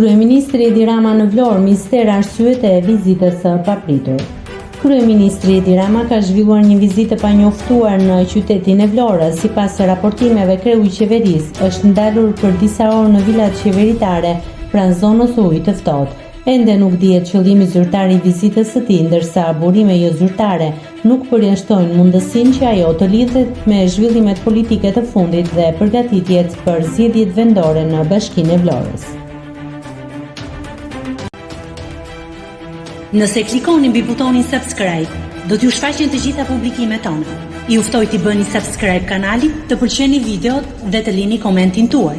Kryeministri Edi Rama në Vlorë mister arsyet e vizitës së papritur. Kryeministri Edi Rama ka zhvilluar një vizitë pa njoftuar në qytetin e Vlorës. Sipas raportimeve, kreu i qeverisë është ndalur për disa orë në vilat qeveritare pranë zonës së ujit të ftohtë. Ende nuk dihet qëllimi zyrtar i vizitës së tij, ndërsa burime jo zyrtare nuk përjashtojnë mundësinë që ajo të lidhet me zhvillimet politike të fundit dhe përgatitjet për zgjedhjet vendore në Bashkinë e Vlorës. Nëse klikoni mbi butonin subscribe, do t'ju shfaqen të gjitha publikimet tona. Ju ftoj t'i bëni subscribe kanalit, të pëlqeni videot dhe të lini komentin tuaj.